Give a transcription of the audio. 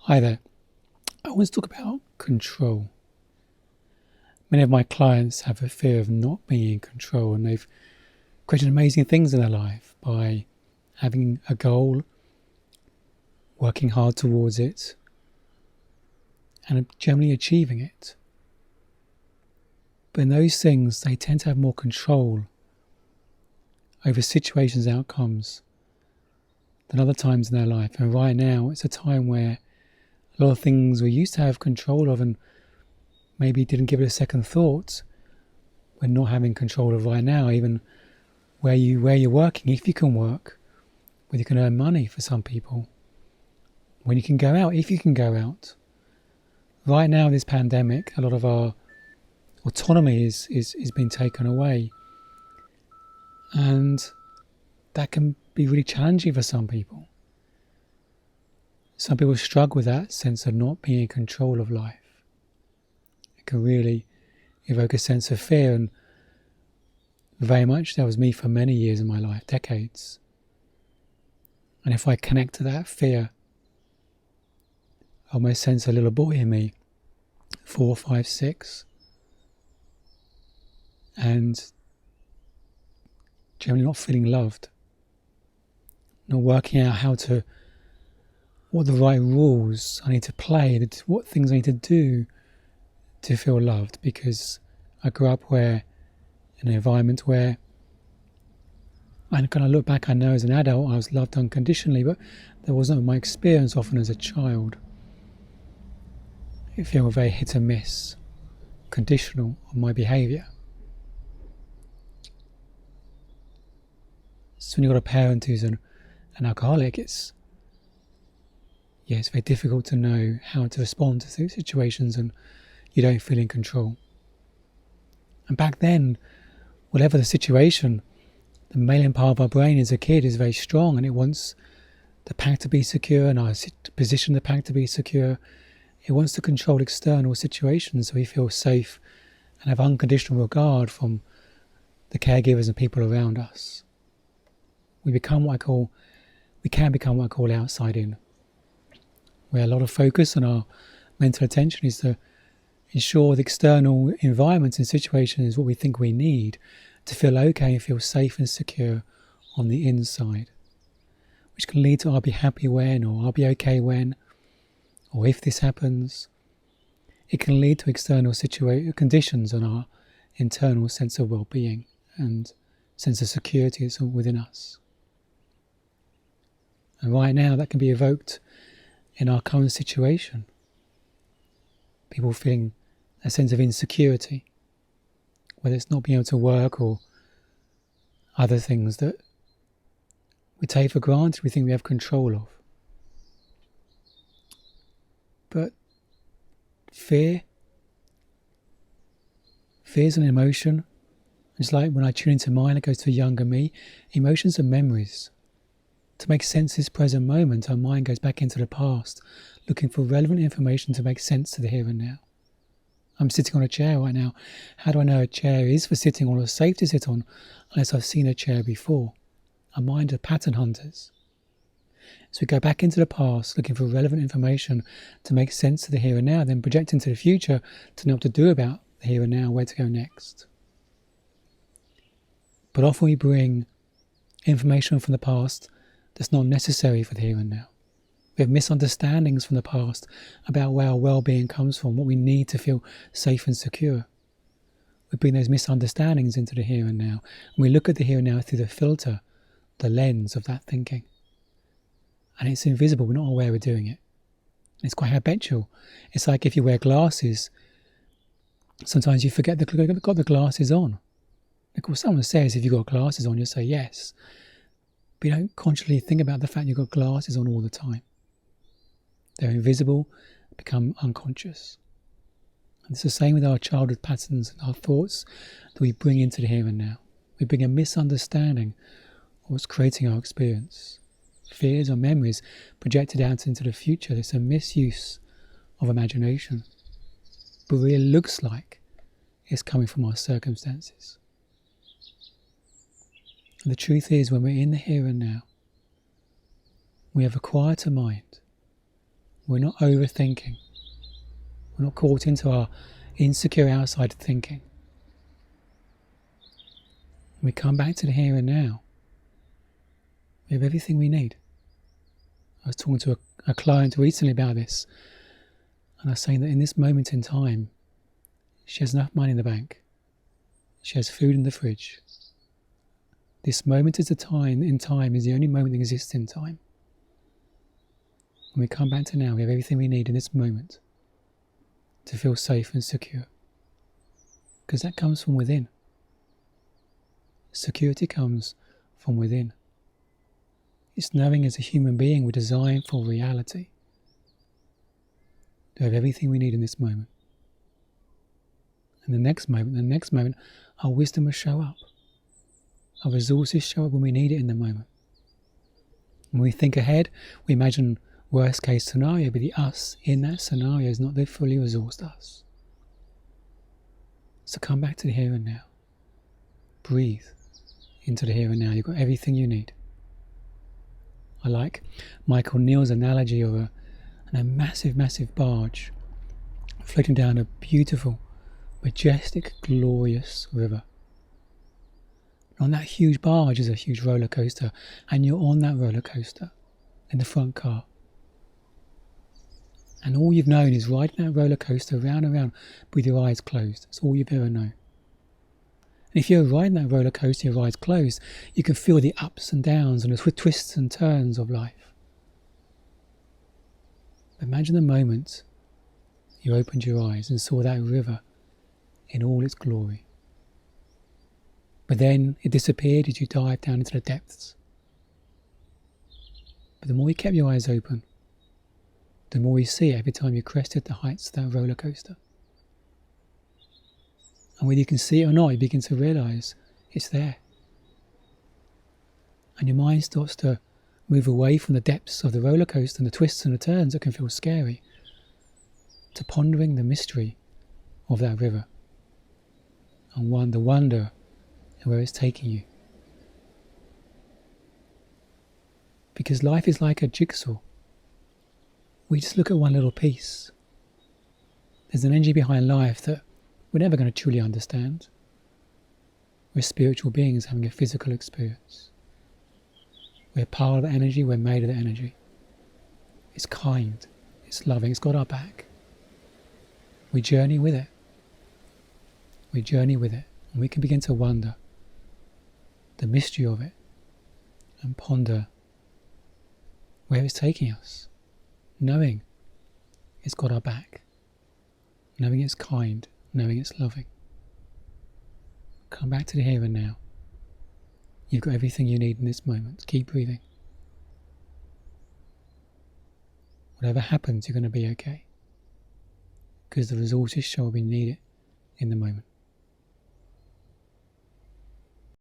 Hi there. I want to talk about control. Many of my clients have a fear of not being in control, and they've created amazing things in their life by having a goal, working hard towards it, and generally achieving it. But in those things, they tend to have more control over situations and outcomes than other times in their life. And right now, it's a time where a lot of things we used to have control of and maybe didn't give it a second thought, we're not having control of right now. Even where you're working, if you can work, whether you can earn money for some people, when you can go out, if you can go out. Right now, this pandemic, a lot of our autonomy is being taken away, and that can be really challenging for some people. Some people struggle with that sense of not being in control of life. It can really evoke a sense of fear, and very much that was me for many years in my life, decades. And if I connect to that fear, I almost sense a little boy in me, 4, 5, 6, and generally not feeling loved, not working out what the right rules I need to play, what things I need to do to feel loved, because I grew up in an environment where, and kind of look back, I know as an adult I was loved unconditionally, but that wasn't my experience often as a child. It felt very hit and miss, conditional on my behaviour. So when you've got a parent who's an alcoholic, it's very difficult to know how to respond to those situations, and you don't feel in control. And back then, whatever the situation, the mammalian part of our brain as a kid is very strong, and it wants the pack to be secure, and I position the pack to be secure. It wants to control external situations so we feel safe and have unconditional regard from the caregivers and people around us. We can become what I call outside in, where a lot of focus on our mental attention is to ensure the external environments and situations is what we think we need to feel okay and feel safe and secure on the inside, which can lead to I'll be happy when, or I'll be okay when, or if this happens. It can lead to external conditions on our internal sense of well-being and sense of security that's within us. And right now that can be evoked in our current situation. People feeling a sense of insecurity, whether it's not being able to work or other things that we take for granted, we think we have control of. But fear is an emotion. It's like when I tune into mine, it goes to a younger me. Emotions are memories. To make sense of this present moment, our mind goes back into the past, looking for relevant information to make sense to the here and now. I'm sitting on a chair right now. How do I know a chair is for sitting on or safe to sit on unless I've seen a chair before? Our mind are pattern hunters. So we go back into the past, looking for relevant information to make sense of the here and now, then project into the future to know what to do about the here and now, where to go next. But often we bring information from the past that's not necessary for the here and now. We have misunderstandings from the past about where our well-being comes from, what we need to feel safe and secure. We bring those misunderstandings into the here and now, and we look at the here and now through the filter, the lens of that thinking. And it's invisible, we're not aware we're doing it. It's quite habitual. It's like if you wear glasses, sometimes you forget that you've got the glasses on. Of course, someone says if you've got glasses on, you'll say yes. But you don't consciously think about the fact you've got glasses on all the time. They're invisible, become unconscious. And it's the same with our childhood patterns and our thoughts that we bring into the here and now. We bring a misunderstanding of what's creating our experience. Fears or memories projected out into the future. There's a misuse of imagination. But what it looks like it's coming from our circumstances. And the truth is, when we're in the here and now, we have a quieter mind. We're not overthinking. We're not caught into our insecure outside thinking. We come back to the here and now. We have everything we need. I was talking to a client recently about this, and I was saying that in this moment in time, she has enough money in the bank. She has food in the fridge. This moment is the only moment that exists in time. When we come back to now, we have everything we need in this moment to feel safe and secure. Because that comes from within. Security comes from within. It's knowing as a human being we're designed for reality. To have everything we need in this moment. And the next moment, our wisdom will show up. Our resources show up when we need it in the moment. When we think ahead, we imagine worst case scenario, but the us in that scenario is not the fully resourced us. So come back to the here and now. Breathe into the here and now. You've got everything you need. I like Michael Neill's analogy of a massive, massive barge floating down a beautiful, majestic, glorious river. On that huge barge is a huge roller coaster, and you're on that roller coaster in the front car. And all you've known is riding that roller coaster round and round with your eyes closed. That's all you've ever known. And if you're riding that roller coaster, your eyes closed, you can feel the ups and downs and the twists and turns of life. Imagine the moment you opened your eyes and saw that river in all its glory. But then it disappeared as you dived down into the depths. But the more you kept your eyes open, the more you see it every time you crested the heights of that roller coaster. And whether you can see it or not, you begin to realise it's there. And your mind starts to move away from the depths of the roller coaster and the twists and the turns that can feel scary, to pondering the mystery of that river and the wonder of where it's taking you. Because life is like a jigsaw. We just look at one little piece. There's an energy behind life that we're never going to truly understand. We're spiritual beings having a physical experience. We're part of the energy, we're made of the energy. It's kind, it's loving, it's got our back. We journey with it. We journey with it, and we can begin to wonder the mystery of it and ponder where it's taking us, knowing it's got our back, knowing it's kind, knowing it's loving. Come back to the here and now. You've got everything you need in this moment. Keep breathing. Whatever happens, you're going to be okay. Because the resources show we need it in the moment.